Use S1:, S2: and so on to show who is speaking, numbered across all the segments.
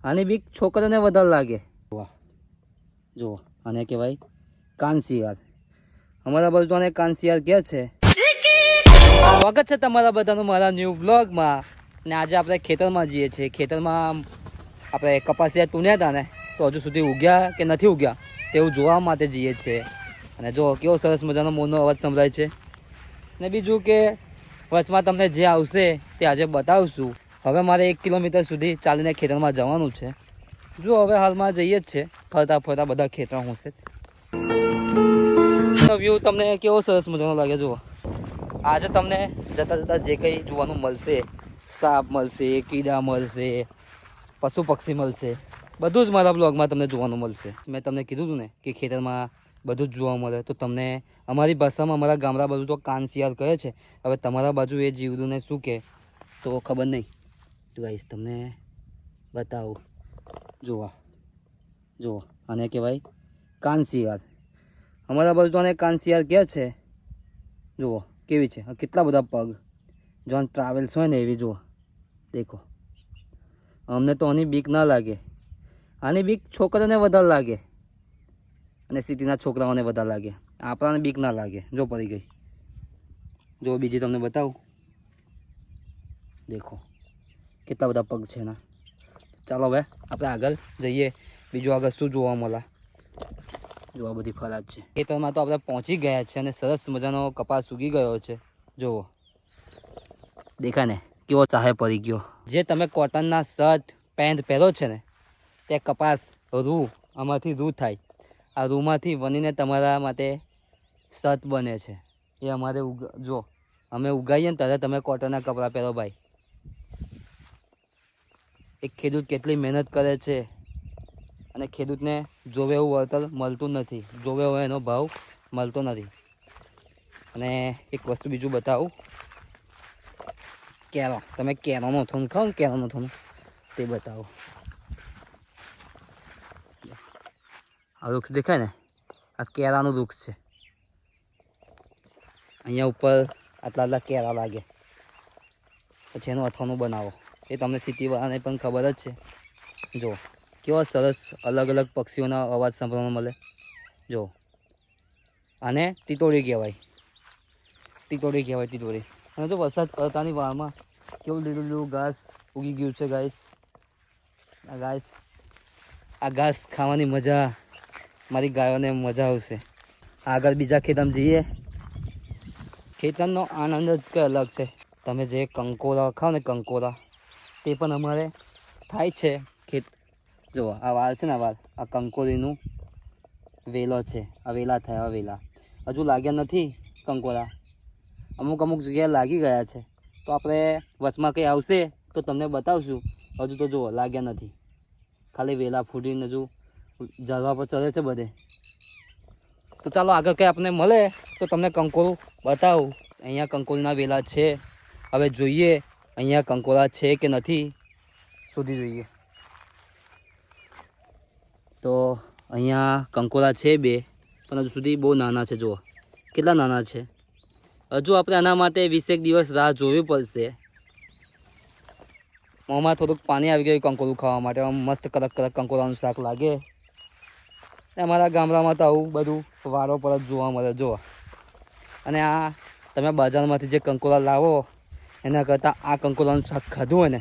S1: આની બીક છોકરાને વધારે લાગે. વાહ જુઓ, આને કહેવાય કાનશિયાળ. અમારા બાજુ તો આને કાનશિયાળ કહે છે. સ્વાગત છે તમારા બધાનું મારા ન્યૂ બ્લોગમાં. ને આજે આપણે ખેતરમાં જઈએ છીએ. ખેતરમાં આપણે કપાસિયા તુન્યા હતા ને, તો હજુ સુધી ઉગ્યા કે નથી ઉગ્યા તેવું જોવા માટે જઈએ છીએ. અને જો કેવો સરસ મજાનો મોરનો અવાજ સંભળાય છે. ને બીજું કે વચમાં તમને જે આવશે તે આજે બતાવશું. હવે મારે 1 કિલોમીટર સુધી ચાલીને ખેતરમાં જવાનું છે. જો હવે હાલમાં જઈએ જ છે, ફરતા ફરતા બધા ખેતરો હશે. વ્યૂ તમને કેવો સરસ મજાનો લાગે. જુઓ, આજે તમને જતા જતા જે કંઈ જોવાનું મળશે, સાપ મળશે, કીડા મળશે, પશુ પક્ષી મળશે, બધું જ મારા બ્લોગમાં તમને જોવાનું મળશે. મેં તમને કીધું હતું ને કે ખેતરમાં બધું જ જોવા મળે. તો તમને અમારી ભાષામાં અમારા ગામડા બાજુ તો કાનશિયાળ કહે છે. હવે તમારા બાજુ એ જીવડુંને શું કહે તો ખબર નહીં. તો ગાઈસ તમને બતાવું. જુઓ આને કહેવાય કાનશિયાળ. અમારા બાજુ તો આને કાનશિયાળ કહે છે. જુઓ કેવી છે, કેટલા બધા પગ. જો ટ્રાવેલ્સ હોય ને એવી. જુઓ દેખો, અમને તો આની બીક ના લાગે. આની બીક છોકરાને વધારે લાગે અને સિટીના છોકરાઓને વધારે લાગે. આપણાને બીક ના લાગે. જો પડી ગઈ. જો બીજી તમને બતાવું. દેખો કેટલા બધા પગ છે એના. ચાલો હવે આપણે આગળ જઈએ. બીજું આગળ શું જોવા મળે. જો આ બધી ફરાજ છે. ખેતરમાં તો આપણે પહોંચી ગયા છે અને સરસ મજાનો કપાસ ઉગી ગયો છે. જુઓ દેખાય ને કેવો ચાહે પડી ગયો. જે તમે કોટનના શર્ટ પેન્ટ પહેરો છે ને તે કપાસ રૂ, આમાંથી રૂ થાય. આ રૂમાંથી બનીને તમારા માટે શર્ટ બને છે. એ અમારે જો અમે ઉગાવીએ ને ત્યારે તમે કોટનના કપડાં પહેરો ભાઈ. એક ખેડૂત કેટલી મહેનત કરે છે અને ખેડૂતને જોવે એવું વળતર મળતું નથી, જોવે હોય એનો ભાવ મળતો નથી. અને એક વસ્તુ બીજું બતાવું. કેરો, તમે કેરોનો થોનું ખાઓ ને, કેરોનો થોનું તે બતાવો. આ વૃક્ષ દેખાય ને, આ કેરાનું વૃક્ષ છે. અહીંયા ઉપર આટલા આટલા કેરા લાગે, પછી એનું અથાણું બનાવો. એ તમને સિટીવાળાને પણ ખબર જ છે. જો કેવો સરસ અલગ અલગ પક્ષીઓના અવાજ સાંભળવાનો મળે. જો આને તીતોડી કહેવાય. તીતોડી. અને જો વરસાદ પડતાની વારમાં કેવું લીલું લીલું ઘાસ ઉગી ગયું છે ગાઈસ. આ ઘાસ ખાવાની મજા મારી ગાયોને મજા આવશે. આગળ બીજા ખેતરમાં જઈએ. ખેતરનો આનંદ જ કંઈ અલગ છે. તમે જે કંકોરા ખાઓ ને, કંકોરા તે પણ અમારે થાય છે. જો આ વાલ છે ને, આ કંકોરીનું વેલો છે. આ વેલા થાય. આ વેલા હજુ લાગ્યા નથી કંકોરા. અમુક જગ્યાએ લાગી ગયા છે. તો આપણે વચમાં કંઈ આવશે તો તમને બતાવશું. હજુ તો જુઓ લાગ્યા નથી, ખાલી વેલા ફૂટીને હજુ ઝાડવા પર ચડે છે બધે. તો ચાલો આગળ કંઈ આપણે મળે તો તમને કંકોરું બતાવું. અહીંયા કંકોરીના વેલા છે. હવે જોઈએ અહીંયા કંકોરા છે કે નથી, શોધી જોઈએ. તો અહીંયા કંકોરા છે 2, પણ હજુ સુધી બહુ નાના છે. જુઓ કેટલા નાના છે. હજુ આપણે આના માટે 20 દિવસ રાહ જોવી પડશે. મોંમાં થોડુંક પાણી આવી ગયું કંકોરું ખાવા માટે. મસ્ત કડક કંકોરાનું શાક લાગે. અમારા ગામડામાં તો આવું બધું વારો પર જ જોવા મળે. જુઓ, અને આ તમે બજારમાંથી જે કંકોરા લાવો એના કરતાં આ કંકોરાનું શાક ખાધું હોય ને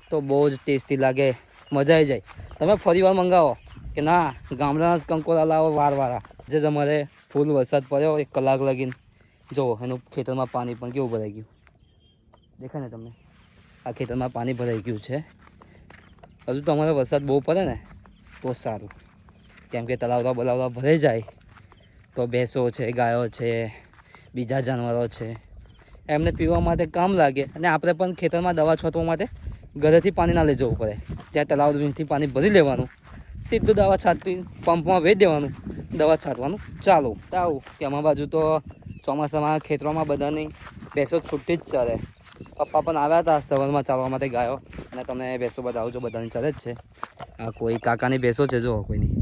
S1: તો બહુ જ ટેસ્ટી લાગે, મજા આવી જાય. તમે ફરીવાર મંગાવો કે ના ગામડાના જ કંકોરા લાવો વારવાળા. જે તમારે ફૂલ વરસાદ પડ્યો 1 કલાક લગીને. જુઓ એનું ખેતરમાં પાણી પણ કેવું ભરાઈ ગયું દેખાય ને તમને. આ ખેતરમાં પાણી ભરાઈ ગયું છે. હજુ તો અમારે વરસાદ બહુ પડે ને તો સારું, કેમ કે તલાવડા બલાવડા ભરાઈ જાય તો ભેંસો છે, ગાયો છે, બીજા જાનવરો છે, એમને પીવા માટે કામ લાગે. અને આપણે પણ ખેતરમાં દવા છાંટવા માટે ઘરેથી પાણી ના લઈ જવું પડે. ત્યાં તલાવથી પાણી ભરી લેવાનું, સીધું દવા છાંટી પંપમાં વેચી દેવાનું, દવા છાંટવાનું ચાલુ. આવું કે અમારી બાજુ તો ચોમાસામાં ખેતરોમાં બધાની ભેંસો છૂટી જ ચાલે. પપ્પા પણ આવ્યા હતા સવારમાં ચાલવા માટે ગાયો, અને તમે ભેંસો બતાવજો બધાની ચાલે જ છે. આ કોઈ કાકાની ભેંસો છે. જો કોઈની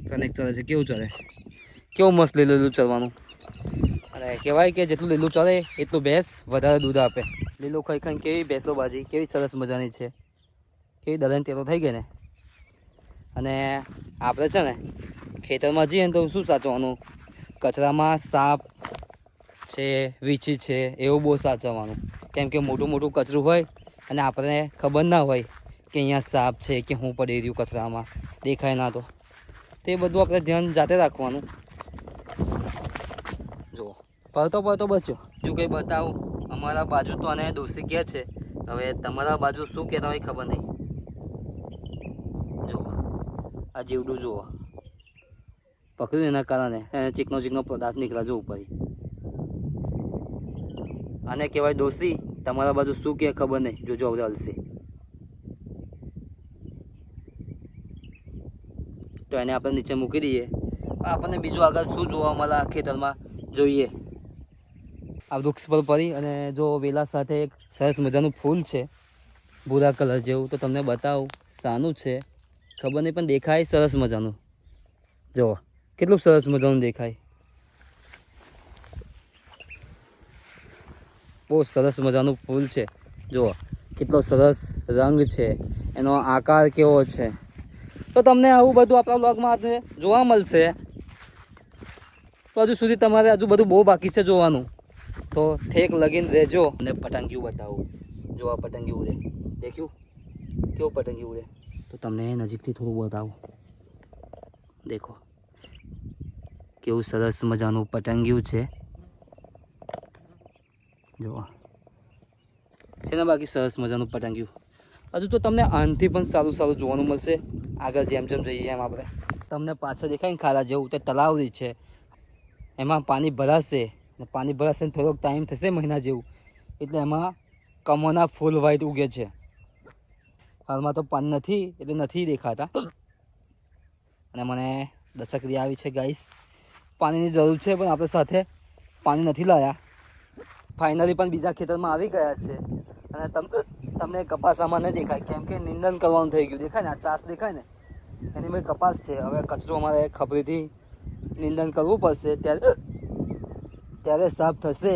S1: કનેક્ટ ચાલે છે. કેવું ચાલે, કેવું મસ્ત લીલું ચાલવાનું. અને કહેવાય કે જેટલું લીલું ચાલે એટલું ભેંસ વધારે દૂધ આપે. લીલું ખાઈ ખાઈને કેવી ભેંસો બાજી કેવી સરસ મજાની છે. કેવી દલન તેલો થઈ ગઈ ને. અને આપણે છે ને ખેતરમાં જઈએ ને તો શું સાચવવાનું, કચરામાં સાપ છે, વીછી છે, એવું બહુ સાચવવાનું. કેમ કે મોટું મોટું કચરું હોય અને આપણને ખબર ના હોય કે અહીંયા સાપ છે કે હું પડી રહ્યું કચરામાં, દેખાય ના તો એ બધું આપણે ધ્યાન જાતે રાખવાનું. જુઓ પડતો બચ્યો જો કંઈ બતાવું. અમારા બાજુ તો આને દોસ્તી કહે છે, હવે તમારા બાજુ શું કહેતા હોય ખબર નહીં. જુઓ આ જીવડું જુઓ પકડ્યું, એના કારણે એને ચીકનો પદાર્થ નીકળ્યા જો ઉપર. આને કહેવાય દોસ્તી. તમારા બાજુ શું કહે ખબર નહીં, જોજો હવે હલશે તો એને આપણે નીચે મૂકી દઈએ. આપણને બીજું આગળ શું જોવા મળે આ ખેતરમાં જોઈએ. આ વૃક્ષ પર પડી અને જો વેલા સાથે એક સરસ મજાનું ફૂલ છે ભૂરા કલર જેવું, તો તમને બતાવું શાનું છે ખબર નહીં, પણ દેખાય સરસ મજાનું. જુઓ કેટલું સરસ મજાનું દેખાય, બહુ સરસ મજાનું ફૂલ છે. જુઓ કેટલો સરસ રંગ છે, એનો આકાર કેવો છે. તો તમને આવું બધું આપણા બ્લોગમાં જોવા મળશે. તો હજુ સુધી તમારે હજુ બધું બહુ બાકી છે જોવાનું, તો ઠેક લગીને રહેજો. અને પતંગિયું બતાવું, જો આ પતંગિયું ઉડે, દેખ્યું કેવું પતંગિયું ઉડે. તો તમને નજીકથી થોડું બતાવું, દેખો કેવું સરસ મજાનું પતંગિયું છે. જો છે ને બાકી સરસ મજાનું પતંગિયું. હજુ તો તમને આનથી પણ સારું સારું જોવાનું મળશે આગળ જેમ જેમ જઈએ એમ. આપણે તમને પાછળ દેખાય ને ખાડા જેવું, તે તળાવ છે, એમાં પાણી ભરાશે. ને પાણી ભરાશે ને થોડોક ટાઈમ થશે મહિના જેવું, એટલે એમાં કમળના ફૂલ વ્હાઈટ ઉગે છે. હાલમાં તો પાણી નથી એટલે નથી દેખાતા. અને મને દશકરી આવી છે ગાઈસ, પાણીની જરૂર છે પણ આપણે સાથે પાણી નથી લાવ્યા. ફાઇનલી પણ બીજા ખેતરમાં આવી ગયા છે. અને તમને કપાસ આમાં નહીં દેખાય, કેમ કે નિંદન કરવાનું થઈ ગયું. દેખાય ને આ ચાસ દેખાય ને, એની મેં કપાસ છે. હવે કચરો અમારે ખબરીથી નિંદન કરવું પડશે, ત્યારે સાફ થશે.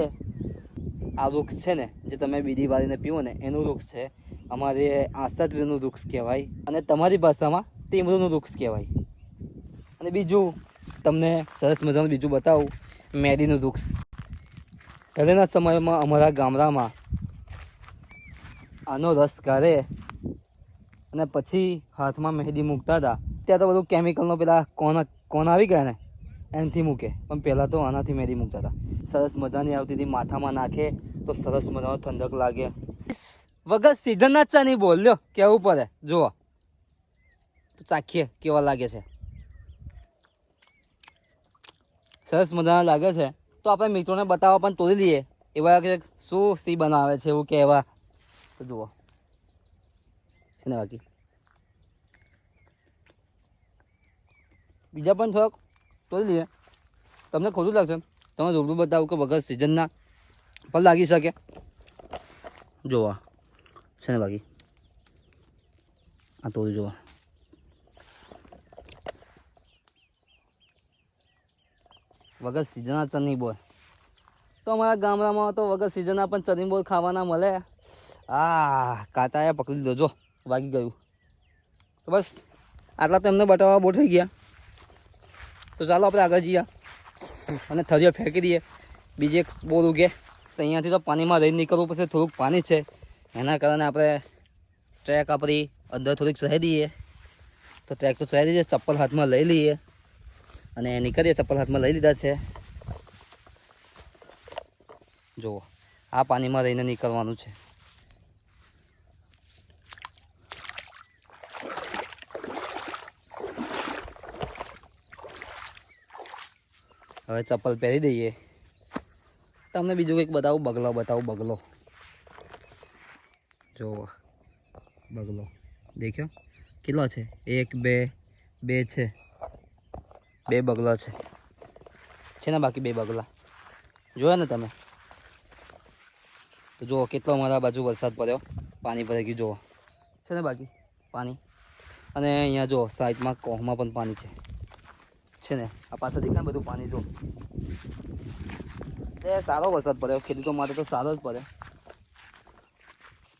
S1: આ વૃક્ષ છે ને જે તમે બીડી વાળીને પીવો ને એનું વૃક્ષ છે. અમારે આસત્રીનું વૃક્ષ કહેવાય અને તમારી ભાષામાં ટીમરૂનું વૃક્ષ કહેવાય. અને બીજું તમને સરસ મજાનું બીજું બતાવું, મેરીનું વૃક્ષ. પહેલાંના સમયમાં અમારા ગામડામાં આનો રસ કાઢે અને પછી હાથમાં મહેંદી મૂકતા હતા. ત્યાં તો બધું કેમિકલનો પેલા કોન આવી ગયા ને એનાથી મૂકે, પણ પહેલાં તો આનાથી મહેંદી મૂકતા હતા. સરસ મજાની આવતી હતી, માથામાં નાખે તો સરસ મજાનો ઠંડક લાગે. વગર સિઝનના ચા નહીં બોલ્યો કેવું પડે. જુઓ તો ચાખીએ કેવા લાગે છે, સરસ મજાના લાગે છે. તો આપણે મિત્રોને બતાવવા પણ તોડી લઈએ, એવા કે શું સી બનાવે છે એવું કહેવા. તો જુઓ છે ને બાકી બીજા પણ થોડાક તોડી લઈએ, તમને ખોટું લાગશે. તમે રૂબરૂ બતાવું કે વગર સિઝનના પણ લાગી શકે. જોવા છે ને બાકી આ તોડી જોવા. વગર સિઝનના ચની બોલ તો અમારા ગામડામાં તો વગર સિઝનના પણ ચની બોલ ખાવાના મળે. કાંટાએ પકડી લીધો, જો વાગી ગયું. તો બસ આટલા તો એમને બતાવવા બહુ થઈ ગયા. તો ચાલો આપણે આગળ જઈએ અને થળીઓ ફેંકી દઈએ. બીજી એક બોર ઉગે તો અહીંયાથી તો પાણીમાં રહીને નીકળવું પડશે. થોડુંક પાણી છે એના કારણે આપણે ટ્રેક આપણી અંદર થોડીક ચડાવી દઈએ. તો ટ્રેક તો ચડાવી દઈએ, ચપ્પલ હાથમાં લઈ લઈએ અને નીકળીએ. ચપ્પલ હાથમાં લઈ લીધા છે. જુઓ આ પાણીમાં રહીને નીકળવાનું છે. હવે ચપ્પલ પહેરી દઈએ. તમને બીજું કંઈક બતાવું, બગલો. જુઓ બગલો દેખ્યો કેટલો છે? 1 2 2 છે, 2 બગલા છે ને બાકી 2 બગલા જોયા ને તમે. તો જુઓ કેટલો અમારા બાજુ વરસાદ પડ્યો, પાણી ભરાઈ ગયું. જુઓ છે ને બાકી પાણી. અને અહીંયા જો સાઈડમાં કોહમાં પણ પાણી છે ને. આ પાછળ દેખાય બધું પાણી. જો સારો વરસાદ પડ્યો, ખેડૂતો માટે તો સારો જ પડે.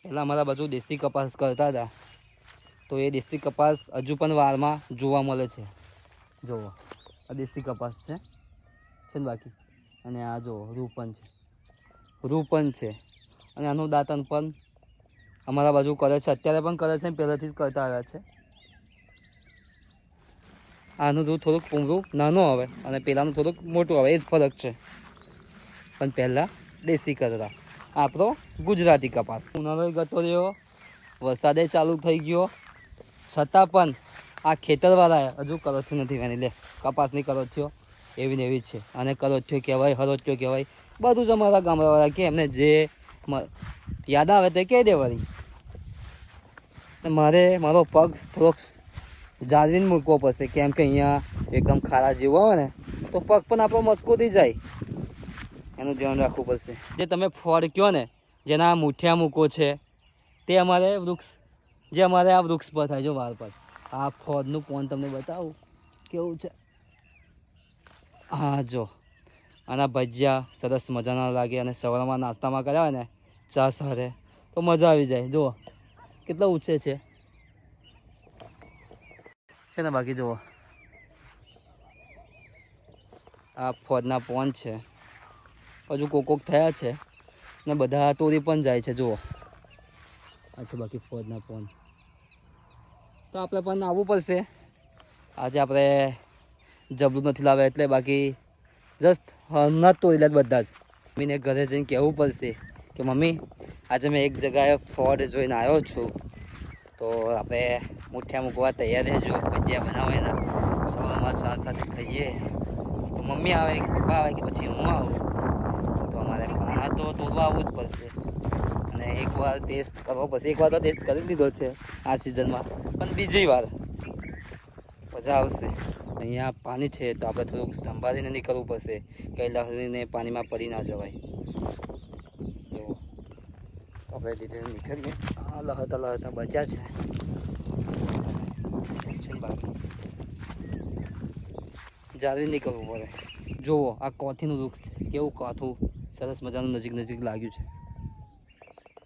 S1: પહેલાં અમારા બાજુ દેશી કપાસ કરતા હતા, તો એ દેશી કપાસ હજુ પણ વારમાં જોવા મળે છે. જુઓ આ દેશી કપાસ છે ને બાકી, અને આ જો રૂપન છે અને આનું દાંતન પણ અમારા બાજુ કરે છે, અત્યારે પણ કરે છે, પહેલાંથી જ કરતા આવ્યા છે. આનું દૂધ થોડુંક પૂંગરું નાનું આવે અને પેલાનું થોડુંક મોટું આવે, એ જ ફરક છે. પણ પહેલાં દેશી કરતા. આપણો ગુજરાતી કપાસ. ઉનાળો ગતો રહ્યો, વરસાદે ચાલુ થઈ ગયો, છતાં પણ આ ખેતરવાળાએ હજુ કરોથીઓ નથી વેની. લે કપાસની કરોથીઓ એવી ને એવી જ છે. અને કરોથીઓ કહેવાય, હરોથીઓ કહેવાય, બધું જ અમારા ગામડાવાળા કે એમને જે યાદ આવે તે કહી દે વળી. મારો પગ થોડોક જાળવીને મૂકવો પડશે, કેમ કે અહીંયા એકદમ ખારા જેવું આવે ને તો પગ પણ આપણો મસ્કોતી જાય, એનું ધ્યાન રાખવું પડશે. જે તમે ફળ કહો ને, જેના મૂઠિયા મૂકો છે, તે અમારે આ વૃક્ષ પર થાય. જો વાળ પર આ ફળનું પોન તમને બતાવું કેવું છે. હા જો આના ભજીયા સરસ મજાના લાગે, અને સવારમાં નાસ્તામાં કર્યા હોય ને ચા સાથે તો મજા આવી જાય. જુઓ કેટલા ઊંચે છે ને. બાકી જુઓ આ ફળના પોન છે, હજુ કોક થયા છે ને બધા તોડી પણ જાય છે. જુઓ અચ્છા, બાકી ફળના પોન તો આપણે પણ આવવું પડશે. આજે આપણે જબલું નથી લાવ્યા એટલે, બાકી જસ્ટ હમણાં જ તોડી લે બધા જ. મમ્મીને ઘરે જઈને કહેવું પડશે કે મમ્મી આજે મેં એક જગ્યાએ ફળ જોઈને આવ્યો છું, તો આપણે મૂઠિયા મૂકવા તૈયાર રહેજો, ભજીયા બનાવો એના, સવારમાં ચા સાથે ખાઈએ. તો મમ્મી આવે કે પપ્પા આવે કે પછી હું આવું, તો અમારે પાણા તો તોડવા આવવું જ પડશે. અને એકવાર ટેસ્ટ કરવો પડશે. એકવાર તો ટેસ્ટ કરી દીધો છે આ સિઝનમાં, પણ બીજી વાર મજા આવશે. અહીંયા પાણી છે તો આપણે થોડુંક સંભાળીને નીકળવું પડશે, કંઈ લહરીને પાણીમાં પડી ના જવાય. જો તો આપણે ધીરે નીકળીએ. આ લહરતા બચ્યા છે બાકી જાળવી નીકળવું પડે. જુઓ આ કોથીનું વૃક્ષ છે, કેવું કોથું સરસ મજાનું નજીક લાગ્યું છે.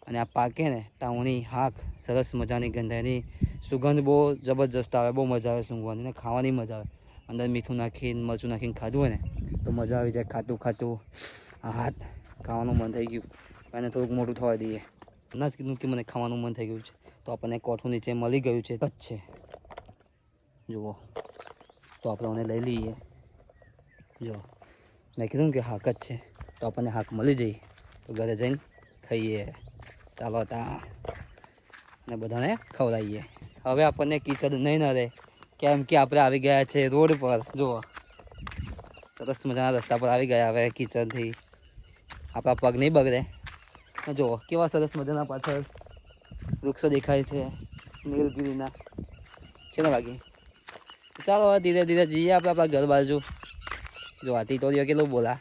S1: અને આ પાકે ને તાવની હાક સરસ મજાની ગંધાની સુગંધ બહુ જબરજસ્ત આવે, બહુ મજા આવે સૂંઘવાની ને ખાવાની મજા આવે. અંદર મીઠું નાખીને મરચું નાખીને ખાધું હોય ને તો મજા આવી જાય. ખાતું આ હાથ ખાવાનું મન થઈ ગયું, અને થોડુંક મોટું થવા દઈએ. ના જ કીધું કે મને ખાવાનું મન થઈ ગયું છે, તો આપણને કોઠું નીચે મળી ગયું છે. જ છે જુઓ, તો આપણે લઈ લઈએ. જો મેં કીધું કે હાક જ છે, તો આપણને હાક મળી જાય તો ઘરે જઈને ખાઈએ. ચાલો ત્યાં ને બધાને ખવડાવીએ. હવે આપણને કીચડ નહીં ન રહે, કેમ કે આપણે આવી ગયા છે રોડ પર. જુઓ સરસ મજાના રસ્તા પર આવી ગયા. હવે કીચડથી આપણા પગ નહીં બગડે. જુઓ કેવા સરસ મજાના પાછળ વૃક્ષો દેખાય છે નીલગિરીના છે ને બાકી. ચાલો હવે ધીરે ધીરે જઈએ આપણે આપણા ઘર બાજુ. જો આ ટીટોરીઓ કેટલું બોલા.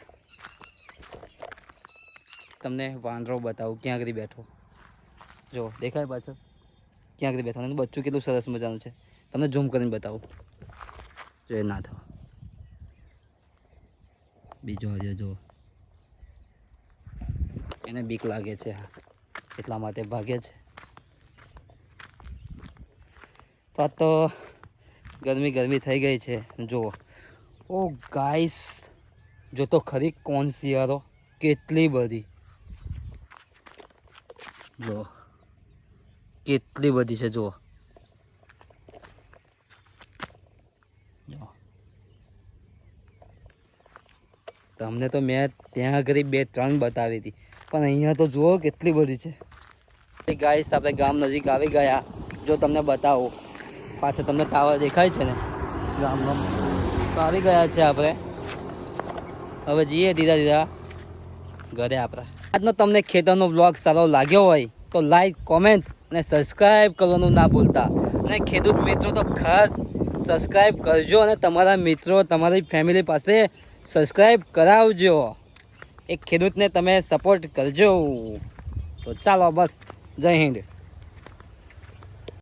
S1: તમને વાંદરો બતાવું ક્યાં આગળ બેઠો. જો દેખાય પાછળ ક્યાં આગળ બેઠો. એનું બચ્ચું કેટલું સરસ મજાનું છે, તમને ઝૂમ કરીને બતાવું. જો એ ના થવા બીજો હજી જો એને બીક લાગે છે, એટલા માટે ભાગે છે. તો ગરમી થઈ ગઈ છે. જુઓ ઓ ગાઈસ, જો તો ખરી કોણ શિયાળો કેટલી બધી. જો કેટલી બધી છે. જુઓ તમને તો મેં ત્યાં આગળ 2-3 બતાવી હતી, પણ અહીંયા તો જુઓ કેટલી બધી છે. ગાઈસ આપણે ગામ નજીક આવી ગયા. જો તમને બતાવું, પાછળ તમને ટાવર દેખાય છે ને ગામનો, તો આવી ગયા છે આપણે. હવે જઈએ ધીરે ધીરે ઘરે આપણે. આજનો તમને ખેતરનો બ્લોગ સારો લાગ્યો હોય તો લાઈક, કોમેન્ટ અને સબસ્ક્રાઈબ કરવાનું ના ભૂલતા. અને ખેડૂત મિત્રો તો ખાસ સબસ્ક્રાઈબ કરજો, અને તમારા મિત્રો તમારી ફેમિલી પાસે સબસ્ક્રાઈબ કરાવજો. એક ખેડૂતને તમે સપોર્ટ કરજો. તો ચાલો બસ, જય હિન્દ.